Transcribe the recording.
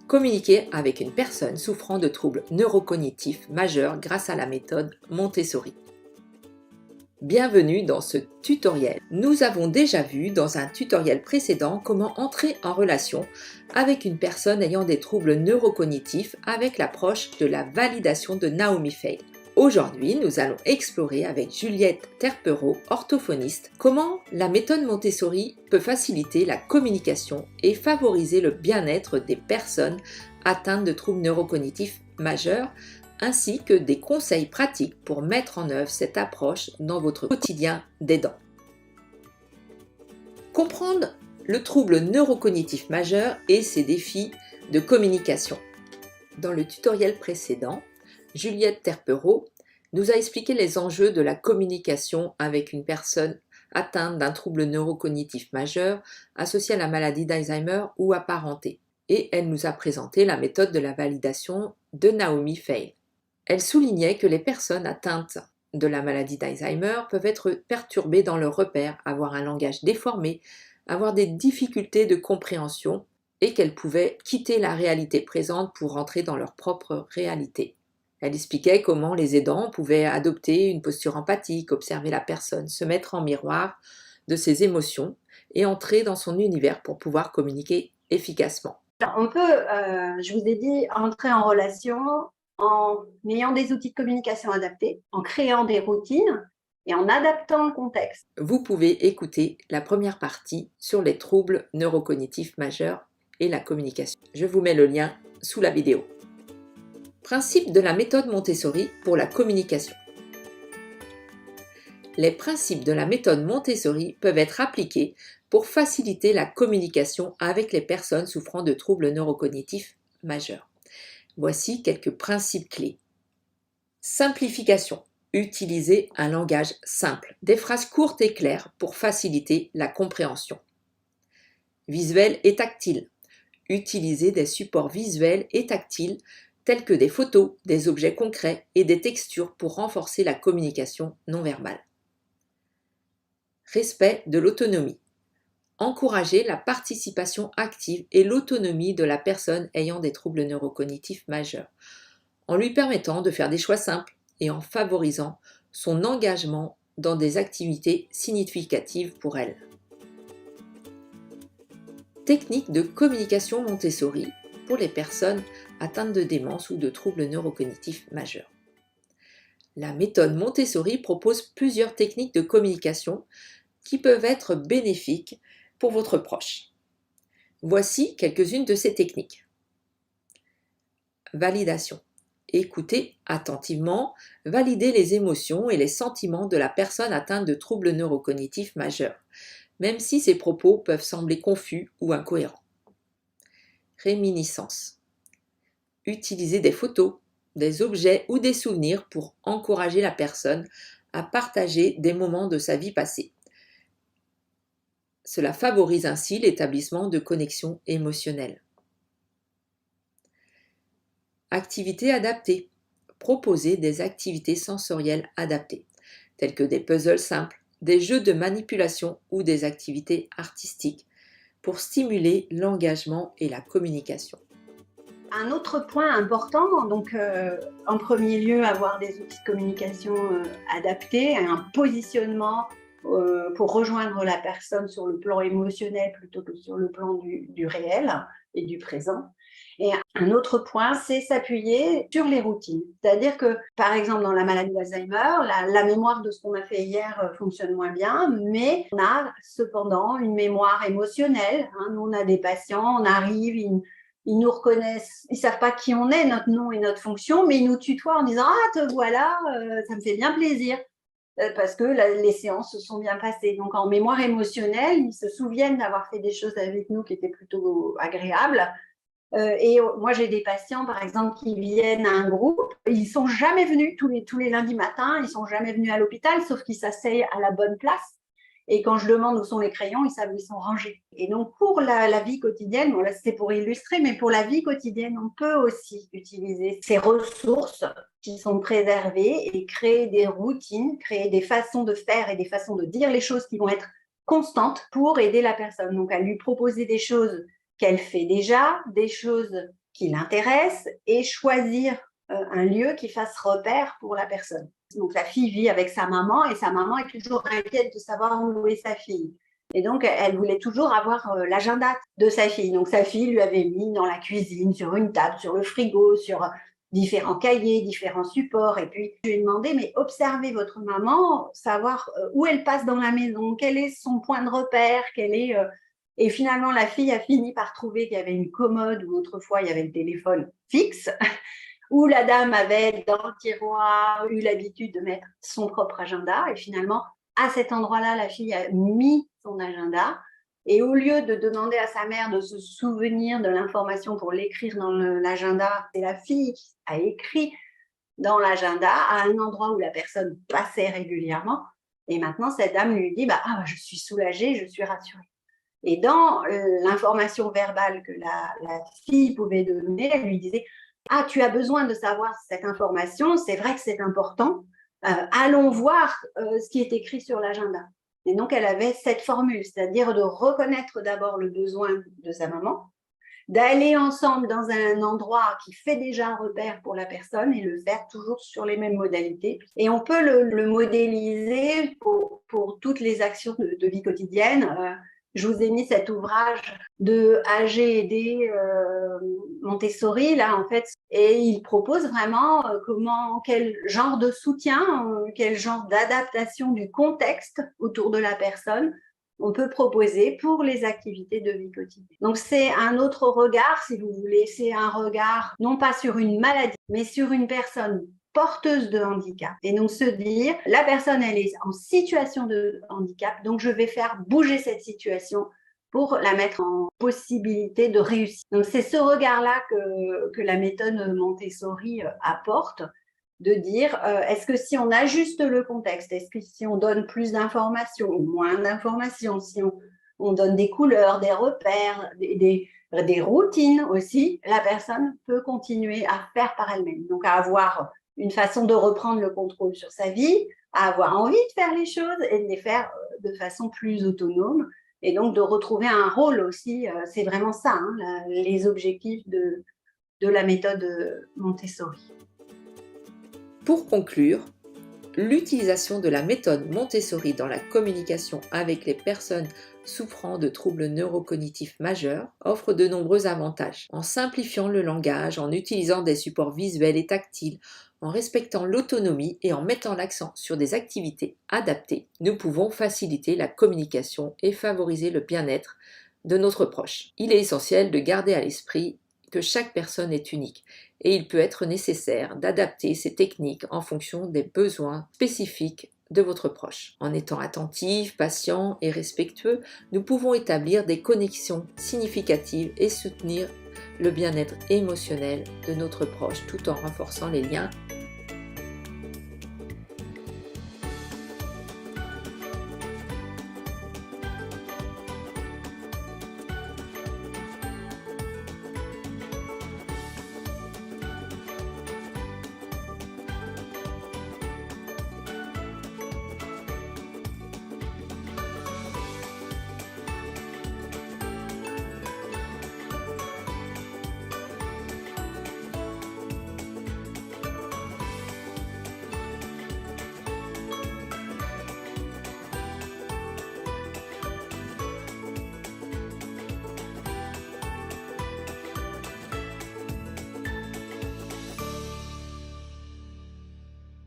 Communiquer avec une personne souffrant de troubles neurocognitifs majeurs grâce à la méthode Montessori. Bienvenue dans ce tutoriel. Nous avons déjà vu dans un tutoriel précédent comment entrer en relation avec une personne ayant des troubles neurocognitifs avec l'approche de la validation de Naomi Feil. Aujourd'hui, nous allons explorer avec Juliette Terpereau, orthophoniste, comment la méthode Montessori peut faciliter la communication et favoriser le bien-être des personnes atteintes de troubles neurocognitifs majeurs, ainsi que des conseils pratiques pour mettre en œuvre cette approche dans votre quotidien d'aidant. Comprendre le trouble neurocognitif majeur et ses défis de communication. Dans le tutoriel précédent, Juliette Terpereau nous a expliqué les enjeux de la communication avec une personne atteinte d'un trouble neurocognitif majeur associé à la maladie d'Alzheimer ou apparentée. Et elle nous a présenté la méthode de la validation de Naomi Feil. Elle soulignait que les personnes atteintes de la maladie d'Alzheimer peuvent être perturbées dans leurs repères, avoir un langage déformé, avoir des difficultés de compréhension et qu'elles pouvaient quitter la réalité présente pour rentrer dans leur propre réalité. Elle expliquait comment les aidants pouvaient adopter une posture empathique, observer la personne, se mettre en miroir de ses émotions et entrer dans son univers pour pouvoir communiquer efficacement. On peut, je vous ai dit, entrer en relation en ayant des outils de communication adaptés, en créant des routines et en adaptant le contexte. Vous pouvez écouter la première partie sur les troubles neurocognitifs majeurs et la communication. Je vous mets le lien sous la vidéo. Principe de la méthode Montessori pour la communication. Les principes de la méthode Montessori peuvent être appliqués pour faciliter la communication avec les personnes souffrant de troubles neurocognitifs majeurs. Voici quelques principes clés. Simplification. Utilisez un langage simple, des phrases courtes et claires pour faciliter la compréhension. Visuel et tactile. Utilisez des supports visuels et tactiles tels que des photos, des objets concrets et des textures pour renforcer la communication non verbale. Respect de l'autonomie. Encouragez la participation active et l'autonomie de la personne ayant des troubles neurocognitifs majeurs, en lui permettant de faire des choix simples et en favorisant son engagement dans des activités significatives pour elle. Technique de communication Montessori pour les personnes atteintes de démence ou de troubles neurocognitifs majeurs. La méthode Montessori propose plusieurs techniques de communication qui peuvent être bénéfiques pour votre proche. Voici quelques-unes de ces techniques. Validation. Écoutez attentivement, validez les émotions et les sentiments de la personne atteinte de troubles neurocognitifs majeurs, même si ses propos peuvent sembler confus ou incohérents. Réminiscence. Utilisez des photos, des objets ou des souvenirs pour encourager la personne à partager des moments de sa vie passée. Cela favorise ainsi l'établissement de connexions émotionnelles. Activités adaptées. Proposez des activités sensorielles adaptées, telles que des puzzles simples, des jeux de manipulation ou des activités artistiques, pour stimuler l'engagement et la communication. Un autre point important, donc en premier lieu, avoir des outils de communication adaptés, un positionnement pour rejoindre la personne sur le plan émotionnel plutôt que sur le plan du réel et du présent. Et un autre point, c'est s'appuyer sur les routines. C'est-à-dire que, par exemple, dans la maladie d'Alzheimer, la mémoire de ce qu'on a fait hier fonctionne moins bien, mais on a cependant une mémoire émotionnelle. Nous, on a des patients, on arrive, ils nous reconnaissent, ils ne savent pas qui on est, notre nom et notre fonction, mais ils nous tutoient en disant « Ah, te voilà, ça me fait bien plaisir ». Parce que les séances se sont bien passées. Donc, en mémoire émotionnelle, ils se souviennent d'avoir fait des choses avec nous qui étaient plutôt agréables. Et moi, j'ai des patients, par exemple, qui viennent à un groupe. Ils ne sont jamais venus tous les lundis matins. Ils ne sont jamais venus à l'hôpital, sauf qu'ils s'asseyent à la bonne place. Et quand je demande où sont les crayons, ils savent où ils sont rangés. Et donc, pour la vie quotidienne, bon là, c'était pour illustrer, mais pour la vie quotidienne, on peut aussi utiliser ces ressources qui sont préservées et créer des routines, créer des façons de faire et des façons de dire les choses qui vont être constantes pour aider la personne. Donc, à lui proposer des choses qu'elle fait déjà, des choses qui l'intéresse et choisir un lieu qui fasse repère pour la personne. Donc la fille vit avec sa maman et sa maman est toujours inquiète de savoir où est sa fille. Et donc elle voulait toujours avoir l'agenda de sa fille. Donc sa fille lui avait mis dans la cuisine, sur une table, sur le frigo, sur différents cahiers, différents supports. Et puis je lui ai demandé, mais observez votre maman, savoir où elle passe dans la maison, quel est son point de repère, quel est... Et finalement, la fille a fini par trouver qu'il y avait une commode où autrefois il y avait le téléphone fixe, où la dame avait dans le tiroir eu l'habitude de mettre son propre agenda. Et finalement, à cet endroit-là, la fille a mis son agenda. Et au lieu de demander à sa mère de se souvenir de l'information pour l'écrire dans l'agenda, c'est la fille qui a écrit dans l'agenda à un endroit où la personne passait régulièrement. Et maintenant, cette dame lui dit je suis soulagée, je suis rassurée. Et dans l'information verbale que la fille pouvait donner, elle lui disait « Ah, tu as besoin de savoir cette information, c'est vrai que c'est important, allons voir ce qui est écrit sur l'agenda. » Et donc, elle avait cette formule, c'est-à-dire de reconnaître d'abord le besoin de sa maman, d'aller ensemble dans un endroit qui fait déjà un repère pour la personne et le faire toujours sur les mêmes modalités. Et on peut le modéliser pour toutes les actions de vie quotidienne. Je vous ai mis cet ouvrage de AGD Montessori, là, en fait, et il propose vraiment quel genre de soutien, quel genre d'adaptation du contexte autour de la personne on peut proposer pour les activités de vie quotidienne. Donc, c'est un autre regard, si vous voulez, c'est un regard non pas sur une maladie, mais sur une personne porteuse de handicap. Et donc se dire, la personne, elle est en situation de handicap, donc je vais faire bouger cette situation pour la mettre en possibilité de réussir. Donc c'est ce regard-là que la méthode Montessori apporte, de dire, est-ce que si on ajuste le contexte, est-ce que si on donne plus d'informations ou moins d'informations, si on donne des couleurs, des repères, des routines aussi, la personne peut continuer à faire par elle-même. Donc à avoir une façon de reprendre le contrôle sur sa vie, à avoir envie de faire les choses et de les faire de façon plus autonome et donc de retrouver un rôle aussi. C'est vraiment ça, les objectifs de la méthode Montessori. Pour conclure, l'utilisation de la méthode Montessori dans la communication avec les personnes souffrant de troubles neurocognitifs majeurs offre de nombreux avantages. En simplifiant le langage, en utilisant des supports visuels et tactiles, en respectant l'autonomie et en mettant l'accent sur des activités adaptées, nous pouvons faciliter la communication et favoriser le bien-être de notre proche. Il est essentiel de garder à l'esprit que chaque personne est unique et il peut être nécessaire d'adapter ces techniques en fonction des besoins spécifiques de votre proche. En étant attentif, patient et respectueux, nous pouvons établir des connexions significatives et soutenir le bien-être émotionnel de notre proche tout en renforçant les liens